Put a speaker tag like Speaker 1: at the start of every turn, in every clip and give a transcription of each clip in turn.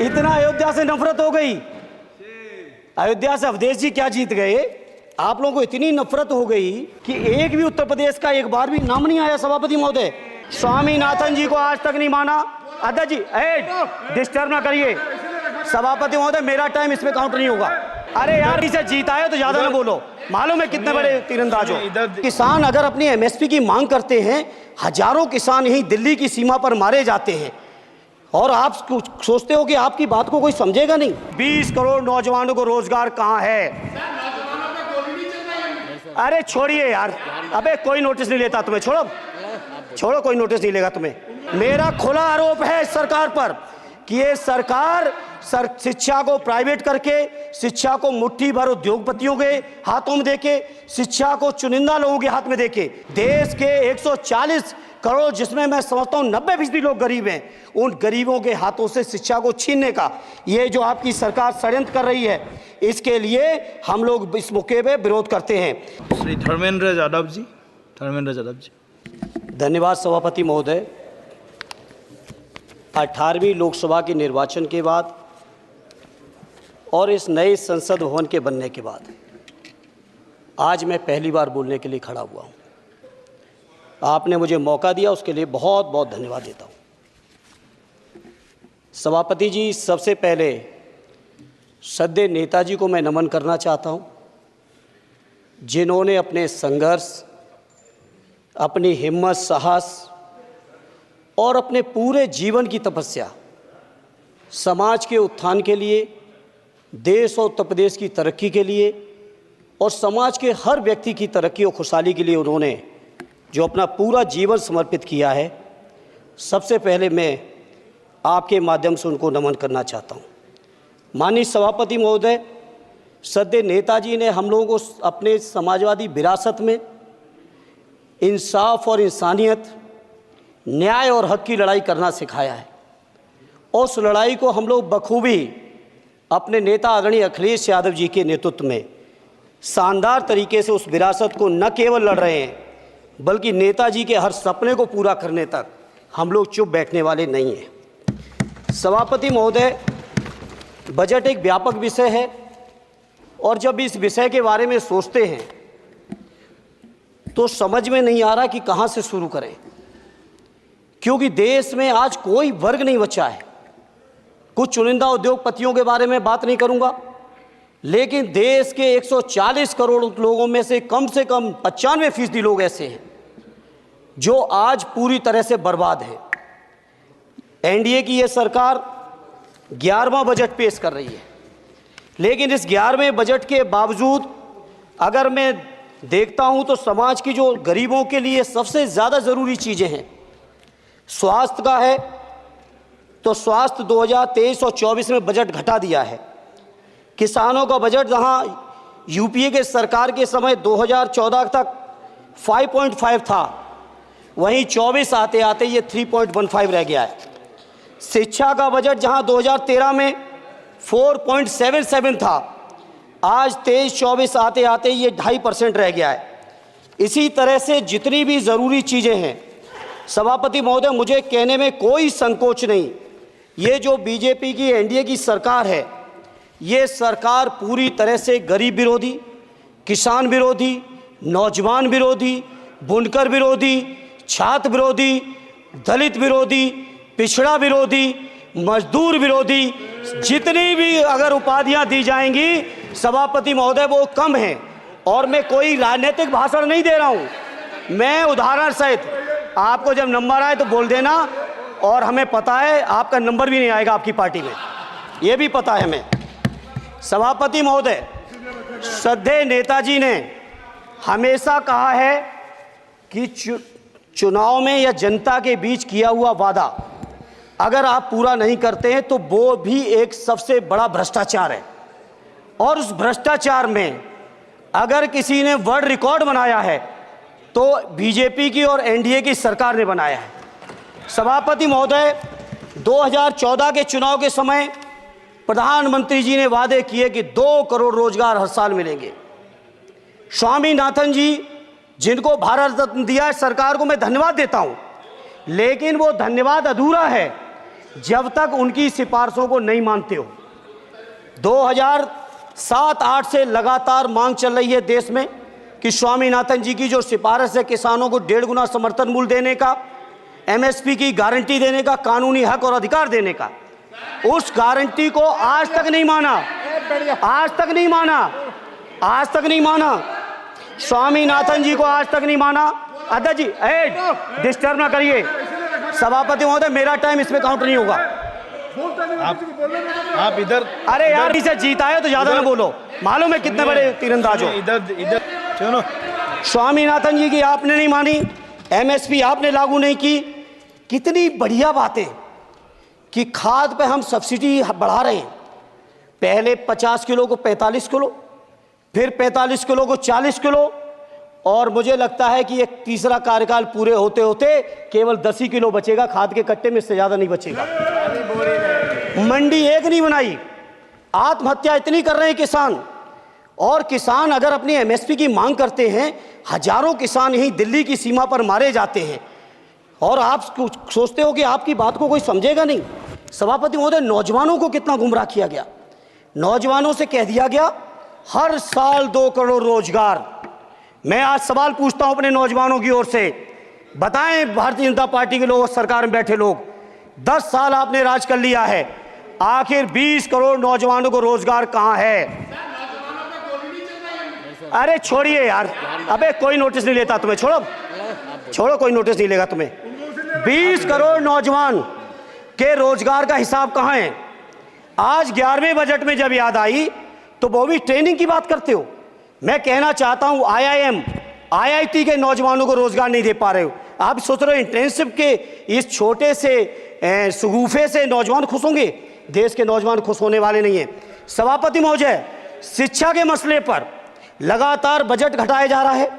Speaker 1: इतना अयोध्या से नफरत हो गई, अयोध्या से अवधेश जी क्या जीत गए, आप लोगों को इतनी नफरत हो गई कि एक भी उत्तर प्रदेश का एक बार भी नाम नहीं आया। सभापति महोदय, स्वामीनाथन जी को आज तक नहीं माना। अध्यक्ष जी डिस्टर्ब ना करिए। सभापति महोदय, मेरा टाइम इसमें काउंट नहीं होगा। अरे यार, इसे जीता है तो ज्यादा ना बोलो, मालूम है कितने बड़े तीरंदाज हो। किसान अगर अपनी एमएसपी की मांग करते हैं, हजारों किसान यहीं दिल्ली की सीमा पर मारे जाते हैं और आप सोचते हो कि आपकी बात को कोई समझेगा नहीं। 20 करोड़ नौजवानों को रोजगार कहाँ है? अरे छोड़िए यार, अबे कोई नोटिस नहीं लेता तुम्हें, छोड़ो कोई नोटिस नहीं लेगा तुम्हें। मेरा खुला आरोप है इस सरकार पर कि ये सरकार शिक्षा को प्राइवेट करके, शिक्षा को मुट्ठी भर उद्योगपतियों के हाथों में देके, शिक्षा को चुनिंदा लोगों के हाथ में देके, देश के 140 करोड़ जिसमें मैं समझता हूँ 90% लोग गरीब हैं, उन गरीबों के हाथों से शिक्षा को छीनने का ये जो आपकी सरकार षड्यंत्र कर रही है, इसके लिए हम लोग इस मौके पे विरोध करते हैं।
Speaker 2: श्री धर्मेंद्र यादव जी।
Speaker 1: धन्यवाद सभापति महोदय। 18वीं लोकसभा के निर्वाचन के बाद और इस नए संसद भवन के बनने के बाद आज मैं पहली बार बोलने के लिए खड़ा हुआ हूँ। आपने मुझे मौका दिया, उसके लिए बहुत बहुत धन्यवाद देता हूँ। सभापति जी, सबसे पहले श्रद्धेय नेताजी को मैं नमन करना चाहता हूँ, जिन्होंने अपने संघर्ष, अपनी हिम्मत, साहस और अपने पूरे जीवन की तपस्या समाज के उत्थान के लिए, देश और उत्तर प्रदेश की तरक्की के लिए और समाज के हर व्यक्ति की तरक्की और खुशहाली के लिए उन्होंने जो अपना पूरा जीवन समर्पित किया है, सबसे पहले मैं आपके माध्यम से उनको नमन करना चाहता हूँ। माननीय सभापति महोदय, श्रद्धेय नेताजी ने हम लोगों को अपने समाजवादी विरासत में इंसाफ और इंसानियत, न्याय और हक की लड़ाई करना सिखाया है और उस लड़ाई को हम लोग बखूबी अपने नेता आदरणीय अखिलेश यादव जी के नेतृत्व में शानदार तरीके से उस विरासत को न केवल लड़ रहे हैं, बल्कि नेताजी के हर सपने को पूरा करने तक हम लोग चुप बैठने वाले नहीं हैं। सभापति महोदय, बजट एक व्यापक विषय है और जब इस विषय के बारे में सोचते हैं तो समझ में नहीं आ रहा कि कहाँ से शुरू करें, क्योंकि देश में आज कोई वर्ग नहीं बचा है। कुछ चुनिंदा उद्योगपतियों के बारे में बात नहीं करूंगा, लेकिन देश के 140 करोड़ लोगों में से कम 95% लोग ऐसे हैं जो आज पूरी तरह से बर्बाद है। एनडीए की ये सरकार 11वां बजट पेश कर रही है, लेकिन इस 11वें बजट के बावजूद अगर मैं देखता हूं तो समाज की जो गरीबों के लिए सबसे ज़्यादा ज़रूरी चीज़ें हैं, स्वास्थ्य का है तो स्वास्थ्य 2023 और 24 में बजट घटा दिया है। किसानों का बजट जहां यूपीए के सरकार के समय 2014 तक 5.5 था, वहीं 24 आते आते ये 3.15 रह गया है। शिक्षा का बजट जहां 2013 में 4.77 था, आज 23-24 आते आते ये 2.5% रह गया है। इसी तरह से जितनी भी ज़रूरी चीज़ें हैं, सभापति महोदय, मुझे कहने में कोई संकोच नहीं, ये जो बीजेपी की एनडीए की सरकार है, ये सरकार पूरी तरह से गरीब विरोधी, किसान विरोधी, नौजवान विरोधी, बुनकर विरोधी, छात्र विरोधी, दलित विरोधी, पिछड़ा विरोधी, मजदूर विरोधी, जितनी भी अगर उपाधियां दी जाएंगी सभापति महोदय वो कम हैं। और मैं कोई राजनीतिक भाषण नहीं दे रहा हूं, मैं उदाहरण सहित आपको जब नंबर आए तो बोल देना, और हमें पता है आपका नंबर भी नहीं आएगा आपकी पार्टी में, ये भी पता है हमें। सभापति महोदय, श्रद्धेय नेताजी ने हमेशा कहा है कि चुनाव में या जनता के बीच किया हुआ वादा अगर आप पूरा नहीं करते हैं तो वो भी एक सबसे बड़ा भ्रष्टाचार है, और उस भ्रष्टाचार में अगर किसी ने वर्ल्ड रिकॉर्ड बनाया है तो बीजेपी की और एनडीए की सरकार ने बनाया है। सभापति महोदय, 2014 के चुनाव के समय प्रधानमंत्री जी ने वादे किए कि 2 करोड़ रोजगार हर साल मिलेंगे। स्वामीनाथन जी, जिनको भारत रत्न दिया है, सरकार को मैं धन्यवाद देता हूं, लेकिन वो धन्यवाद अधूरा है जब तक उनकी सिफारिशों को नहीं मानते हो। 2007-8 से लगातार मांग चल रही है देश में कि स्वामीनाथन जी की जो सिफारिश है किसानों को 1.5 गुना समर्थन मूल्य देने का, एमएसपी की गारंटी देने का, कानूनी हक और अधिकार देने का, उस गारंटी को आज तक नहीं माना, आज तक नहीं माना, आज तक नहीं माना। स्वामीनाथन जी को आज तक नहीं माना। अध्यक्ष जी डिस्टर्ब ना करिए। सभापति महोदय, मेरा टाइम इसमें काउंट नहीं होगा।
Speaker 2: आप इधर,
Speaker 1: अरे यार, इसे जीता है तो ज्यादा ना बोलो, मालूम है कितने बड़े तीरंदाज हो।
Speaker 2: इधर सुनो,
Speaker 1: स्वामीनाथन जी की आपने नहीं मानी, एमएसपी आपने लागू नहीं की। कितनी बढ़िया बातें कि खाद पे हम सब्सिडी बढ़ा रहे हैं। पहले 50 किलो को 45 किलो, फिर 45 किलो को 40 किलो, और मुझे लगता है कि एक तीसरा कार्यकाल पूरे होते होते केवल 10 ही किलो बचेगा खाद के कट्टे में, इससे ज़्यादा नहीं बचेगा। मंडी एक नहीं बनाई, आत्महत्या इतनी कर रहे हैं किसान। और किसान अगर अपनी एमएसपी की मांग करते हैं, हजारों किसान यहीं दिल्ली की सीमा पर मारे जाते हैं, और आप सोचते हो कि आपकी बात को कोई समझेगा नहीं। सभापति महोदय, नौजवानों को कितना गुमराह किया गया। नौजवानों से कह दिया गया हर साल 2 करोड़ रोजगार। मैं आज सवाल पूछता हूं अपने नौजवानों की ओर से, बताएं भारतीय जनता पार्टी के लोग, सरकार में बैठे लोग, 10 साल आपने राज कर लिया है, आखिर 20 करोड़ नौजवानों को रोजगार कहां है? अरे छोड़िए यार, अबे कोई नोटिस नहीं लेता तुम्हें, छोड़ो छोड़ो, कोई नोटिस नहीं लेगा तुम्हें। 20 करोड़ नौजवान के रोजगार का हिसाब कहां है? आज 11वें बजट में जब याद आई तो वो भी ट्रेनिंग की बात करते हो। मैं कहना चाहता हूं आईआईएम, आईआईटी के नौजवानों को रोजगार नहीं दे पा रहे हो। आप सोच रहे हो इंटर्नशिप के इस छोटे से शगुफे से नौजवान खुश होंगे? देश के नौजवान खुश होने वाले नहीं है। सभापति महोदय, शिक्षा के मसले पर लगातार बजट घटाया जा रहा है,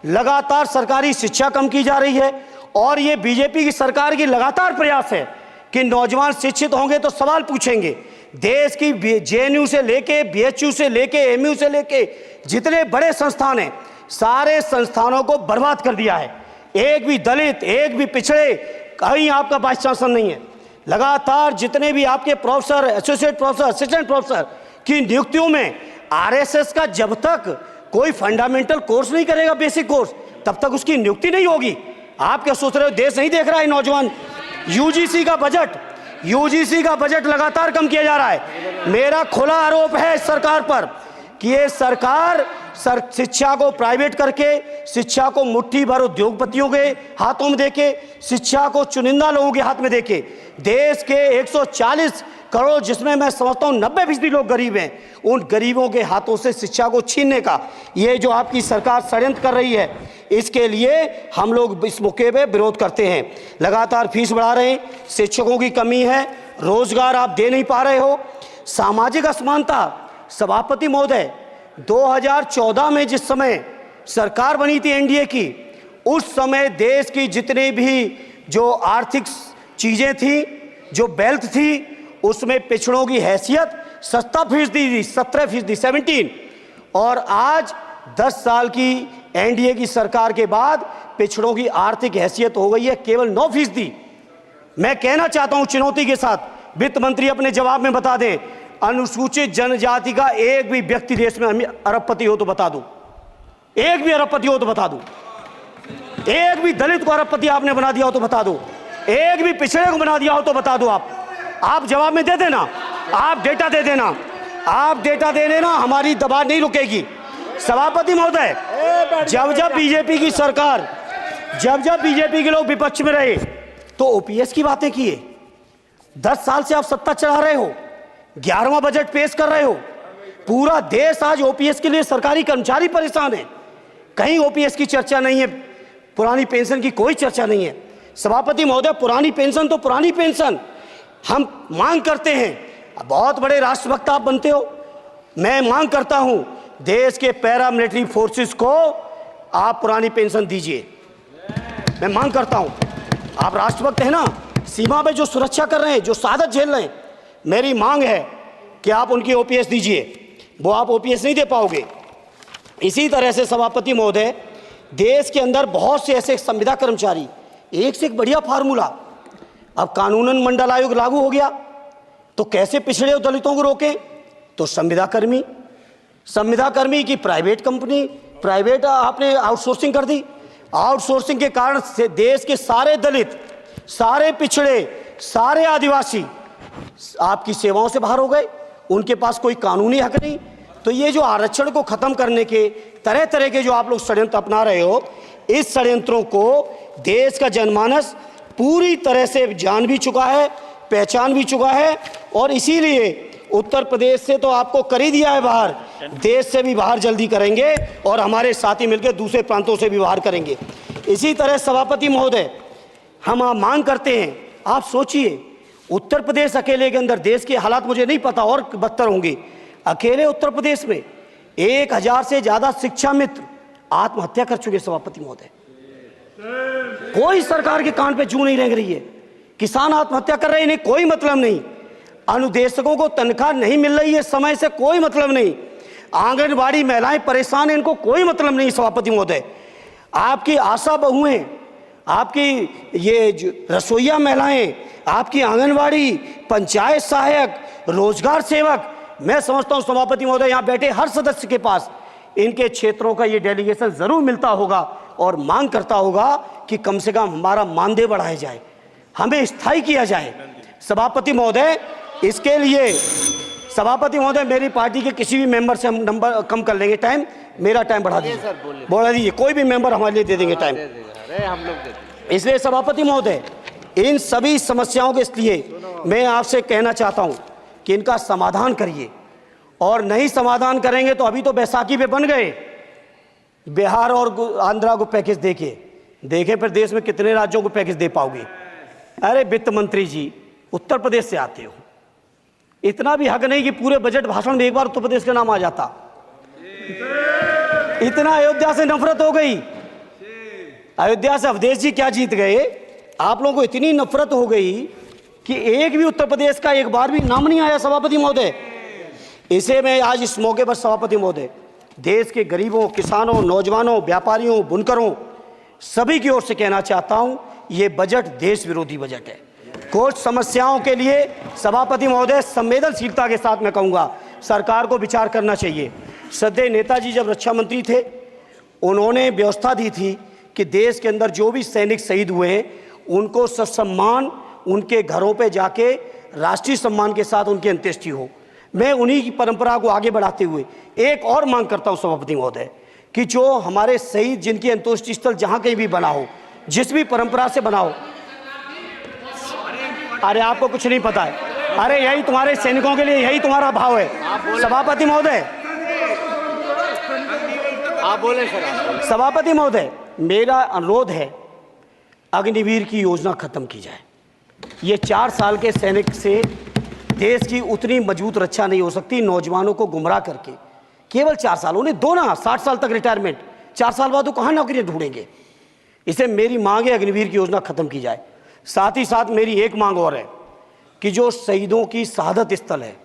Speaker 1: लगातार सरकारी शिक्षा कम की जा रही है, और ये बीजेपी की सरकार की लगातार प्रयास है कि नौजवान शिक्षित होंगे तो सवाल पूछेंगे। देश की जेएनयू से लेके, बीएचयू से लेके, एमयू से लेके जितने बड़े संस्थान हैं, सारे संस्थानों को बर्बाद कर दिया है। एक भी दलित, एक भी पिछड़े, कहीं आपका वाइस चांसलर नहीं है। लगातार जितने भी आपके professor, associate professor, assistant professor की नियुक्तियों में आरएसएस का जब तक कोई फंडामेंटल कोर्स नहीं करेगा, बेसिक कोर्स, तब तक उसकी नियुक्ति नहीं होगी। आप क्या सोच रहे हो देश नहीं देख रहा है नौजवान? यूजीसी का बजट लगातार कम किया जा रहा है। मेरा खुला आरोप है इस सरकार पर कि ये सरकार शिक्षा को प्राइवेट करके, शिक्षा को मुट्ठी भर उद्योगपतियों के हाथों में देके, शिक्षा को चुनिंदा लोगों के हाथ में देके, देश के 140 करोड़, जिसमें मैं समझता हूं 90% लोग गरीब हैं, उन गरीबों के हाथों से शिक्षा को छीनने का ये जो आपकी सरकार षड्यंत्र कर रही है, इसके लिए हम लोग इस मौके पे विरोध करते हैं। लगातार फीस बढ़ा रहे हैं, शिक्षकों की कमी है, रोजगार आप दे नहीं पा रहे हो, सामाजिक असमानता। सभापति महोदय, 2014 में जिस समय सरकार बनी थी एनडीए की, उस समय देश की जितने भी जो आर्थिक चीज़ें थी, जो वेल्थ थी, उसमें पिछड़ों की हैसियत 17% थी, 17%, और आज 10 साल की एनडीए की सरकार के बाद पिछड़ों की आर्थिक हैसियत हो गई है केवल 9%। मैं कहना चाहता हूं चुनौती के साथ, वित्त मंत्री अपने जवाब में बता दें, अनुसूचित जनजाति का एक भी व्यक्ति देश में अरबपति हो तो बता दो, एक भी अरबपति हो तो बता दो, एक भी दलित को अरबपति आपने बना दिया हो तो बता दो, एक भी पिछड़े को बना दिया हो तो बता दो। आप जवाब में दे देना, आप डेटा दे देना, आप डेटा दे देना, हमारी दबाव नहीं रुकेगी। सभापति महोदय, जब बीजेपी की सरकार, जब बीजेपी के लोग विपक्ष में रहे तो ओपीएस की बातें किए। 10 साल से आप सत्ता चला रहे हो, 11वां बजट पेश कर रहे हो, पूरा देश आज ओपीएस के लिए सरकारी कर्मचारी परेशान है, कहीं ओपीएस की चर्चा नहीं है, पुरानी पेंशन की कोई चर्चा नहीं है। सभापति महोदय, पुरानी पेंशन तो पुरानी पेंशन, हम मांग करते हैं, बहुत बड़े राष्ट्रभक्त आप बनते हो, मैं मांग करता हूं देश के पैरामिलिट्री फोर्सेस को आप पुरानी पेंशन दीजिए। मैं मांग करता हूं, आप राष्ट्रभक्त हैं ना, सीमा पे जो सुरक्षा कर रहे हैं, जो शहादत झेल रहे हैं, मेरी मांग है कि आप उनकी ओपीएस दीजिए। वो आप ओपीएस नहीं दे पाओगे। इसी तरह से सभापति महोदय, देश के अंदर बहुत से ऐसे संविदा कर्मचारी, एक से एक बढ़िया फार्मूला, अब कानूनन मंडल आयोग लागू हो गया तो कैसे पिछड़े और दलितों को रोकें? तो संविदा कर्मी की प्राइवेट कंपनी, प्राइवेट आपने आउटसोर्सिंग कर दी। आउटसोर्सिंग के कारण से देश के सारे दलित, सारे पिछड़े, सारे आदिवासी आपकी सेवाओं से बाहर हो गए, उनके पास कोई कानूनी हक नहीं। तो ये जो आरक्षण को खत्म करने के तरह तरह के जो आप लोग षड्यंत्र अपना रहे हो, इस षड्यंत्रों को देश का जनमानस पूरी तरह से जान भी चुका है, पहचान भी चुका है, और इसीलिए उत्तर प्रदेश से तो आपको कर ही दिया है बाहर, देश से भी बाहर जल्दी करेंगे और हमारे साथी मिलकर दूसरे प्रांतों से भी बाहर करेंगे। इसी तरह सभापति महोदय, हम मांग करते हैं, आप सोचिए उत्तर प्रदेश अकेले के अंदर, देश के हालात मुझे नहीं पता और बदतर होंगे, अकेले उत्तर प्रदेश में 1000 से ज्यादा शिक्षा मित्र आत्महत्या कर चुके। सभापति महोदय, कोई सरकार के कान पे जू नहीं रेंग रही है, किसान आत्महत्या कर रहे हैं, इन्हें कोई मतलब नहीं, अनुदेशकों को तनख्वाह नहीं मिल रही है समय से, कोई मतलब नहीं, आंगनबाड़ी महिलाएं परेशान हैं, इनको कोई मतलब नहीं। सभापति महोदय, आपकी आशा बहुएं, आपकी ये रसोईया महिलाएं, आपकी आंगनबाड़ी, पंचायत सहायक, रोजगार सेवक, मैं समझता हूं सभापति महोदय यहाँ बैठे हर सदस्य के पास इनके क्षेत्रों का ये डेलीगेशन जरूर मिलता होगा और मांग करता होगा कि कम से कम हमारा मानदेय बढ़ाया जाए, हमें स्थायी किया जाए। सभापति महोदय, इसके लिए सभापति महोदय मेरी पार्टी के किसी भी मेंबर से हम नंबर कम कर लेंगे, टाइम, मेरा टाइम बढ़ा दीजिए, बढ़ा दीजिए, कोई भी मेंबर हमारे लिए दे देंगे टाइम, हम लोग। इसलिए सभापति महोदय, इन सभी समस्याओं के लिए मैं आपसे कहना चाहता हूं कि इनका समाधान करिए, और नहीं समाधान करेंगे तो अभी तो बैसाखी पे बन गए, बिहार और आंध्रा को पैकेज देखे फिर देश में कितने राज्यों को पैकेज दे पाओगे? अरे वित्त मंत्री जी, उत्तर प्रदेश से आते हो, इतना भी हक नहीं कि पूरे बजट भाषण में एक बार उत्तर प्रदेश का नाम आ जाता। इतना अयोध्या से नफरत हो गई, अयोध्या से अवधेश जी क्या जीत गए, आप लोगों को इतनी नफरत हो गई कि एक भी उत्तर प्रदेश का एक बार भी नाम नहीं आया। सभापति महोदय, इसे मैं आज इस मौके पर सभापति महोदय देश के गरीबों, किसानों, नौजवानों, व्यापारियों, बुनकरों सभी की ओर से कहना चाहता हूं, ये बजट देश विरोधी बजट है। कुछ समस्याओं के लिए सभापति महोदय संवेदनशीलता के साथ मैं कहूँगा सरकार को विचार करना चाहिए। श्रद्धेय नेताजी जब रक्षा मंत्री थे, उन्होंने व्यवस्था दी थी कि देश के अंदर जो भी सैनिक शहीद हुए हैं उनको ससम्मान उनके घरों पे जाके राष्ट्रीय सम्मान के साथ उनकी अंत्येष्टि हो। मैं उन्हीं की परंपरा को आगे बढ़ाते हुए एक और मांग करता हूं सभापति महोदय कि जो हमारे शहीद जिनकी अंत्येष्टि स्थल जहां कहीं भी बना हो, जिस भी परंपरा से बना हो, अरे आपको कुछ नहीं पता है, अरे यही तुम्हारे सैनिकों के लिए यही तुम्हारा भाव है। सभापति महोदय, आप बोले सर। सभापति महोदय, मेरा अनुरोध है अग्निवीर की योजना खत्म की जाए। ये 4 साल के सैनिक से देश की उतनी मजबूत रक्षा नहीं हो सकती। नौजवानों को गुमराह करके केवल 4 साल, उन्हें दो ना 60 साल तक रिटायरमेंट, 4 साल बाद वो कहाँ नौकरी ढूंढेंगे। इसे मेरी मांग है अग्निवीर की योजना खत्म की जाए। साथ ही साथ मेरी एक मांग और है कि जो शहीदों की शहादत स्थल है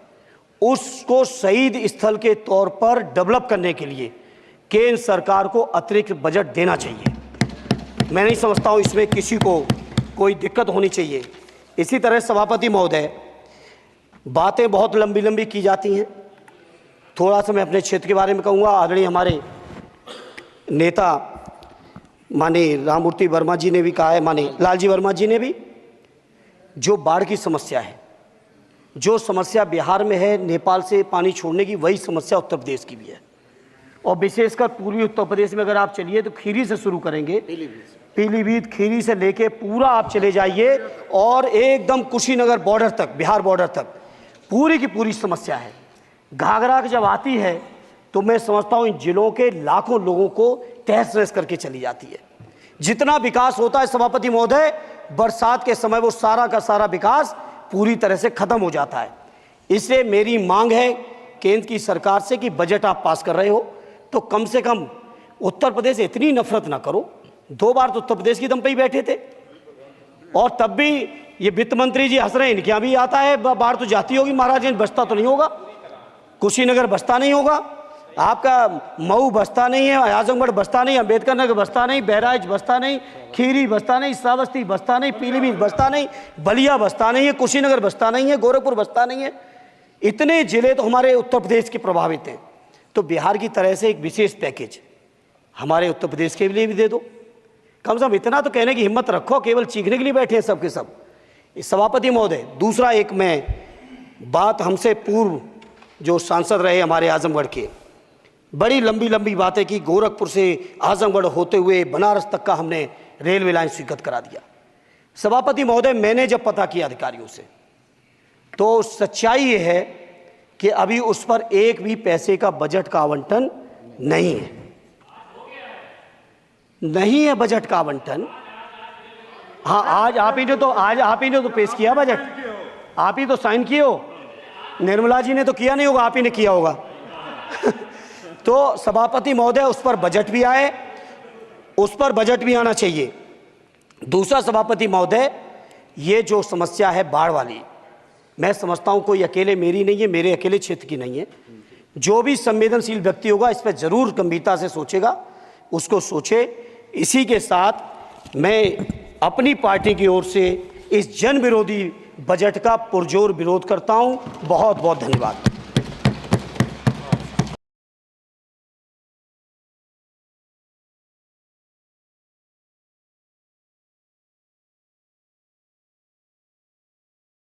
Speaker 1: उसको शहीद स्थल के तौर पर डेवलप करने के लिए केंद्र सरकार को अतिरिक्त बजट देना चाहिए। मैं नहीं समझता हूँ इसमें किसी को कोई दिक्कत होनी चाहिए। इसी तरह सभापति महोदय, बातें बहुत लंबी लंबी की जाती हैं, थोड़ा सा मैं अपने क्षेत्र के बारे में कहूँगा। आदरणीय हमारे नेता माननीय राममूर्ति वर्मा जी ने भी कहा है, माननीय लालजी वर्मा जी ने भी, जो बाढ़ की समस्या है, जो समस्या बिहार में है नेपाल से पानी छोड़ने की, वही समस्या उत्तर प्रदेश की भी है। और विशेषकर पूर्वी उत्तर प्रदेश में अगर आप चलिए तो खीरी से शुरू करेंगे, पीलीभीत खीरी से लेके पूरा आप चले जाइए और एकदम कुशीनगर बॉर्डर तक, बिहार बॉर्डर तक पूरी की पूरी समस्या है। घाघरा जब आती है तो मैं समझता हूँ इन जिलों के लाखों लोगों को तहस नहस करके चली जाती है। जितना विकास होता है सभापति महोदय, बरसात के समय वो सारा का सारा विकास पूरी तरह से खत्म हो जाता है। इसलिए मेरी मांग है केंद्र की सरकार से कि बजट आप पास कर रहे हो तो कम से कम उत्तर प्रदेश से इतनी नफरत ना करो। 2 बार तो उत्तर प्रदेश की दम पे ही बैठे थे और तब भी ये वित्त मंत्री जी हंस रहे हैं, इनके यहाँ भी आता है बाढ़ तो जाती होगी महाराज, बचता तो नहीं होगा, कुशीनगर बचता नहीं होगा। आपका मऊ बसता नहीं है, आजमगढ़ बसता नहीं, अम्बेडकर नगर बसता नहीं, बहराइच बसता नहीं, खीरी बसता नहीं, श्रावस्ती बसता नहीं, पीलीभीत बसता नहीं, बलिया बसता नहीं है, कुशीनगर बसता नहीं है, गोरखपुर बसता नहीं है। इतने जिले तो हमारे उत्तर प्रदेश के प्रभावित हैं। तो बिहार की तरह से एक विशेष पैकेज हमारे उत्तर प्रदेश के लिए भी दे दो। कम से कम इतना तो कहने की हिम्मत रखो, केवल चीखने के लिए बैठे हैं सब के सब। सभापति महोदय, दूसरा एक मैं बात, हमसे पूर्व जो सांसद रहे हमारे आजमगढ़ के, बड़ी लंबी लंबी बातें की। गोरखपुर से आजमगढ़ होते हुए बनारस तक का हमने रेलवे लाइन स्वीकृत करा दिया। सभापति महोदय, मैंने जब पता किया अधिकारियों से, तो सच्चाई ये है कि अभी उस पर एक भी पैसे का बजट का आवंटन नहीं है। नहीं है बजट का आवंटन। हाँ, आज आप ही ने तो पेश किया बजट, आप ही तो साइन किए हो। निर्मला जी ने तो किया नहीं होगा, आप ही ने किया होगा। तो सभापति महोदय, उस पर बजट भी आए, उस पर बजट भी आना चाहिए। दूसरा सभापति महोदय, ये जो समस्या है बाढ़ वाली, मैं समझता हूं कोई अकेले मेरी नहीं है, मेरे अकेले क्षेत्र की नहीं है। जो भी संवेदनशील व्यक्ति होगा इस पर जरूर गंभीरता से सोचेगा, उसको सोचे। इसी के साथ मैं अपनी पार्टी की ओर से इस जन विरोधी बजट का पुरजोर विरोध करता हूं। बहुत बहुत धन्यवाद।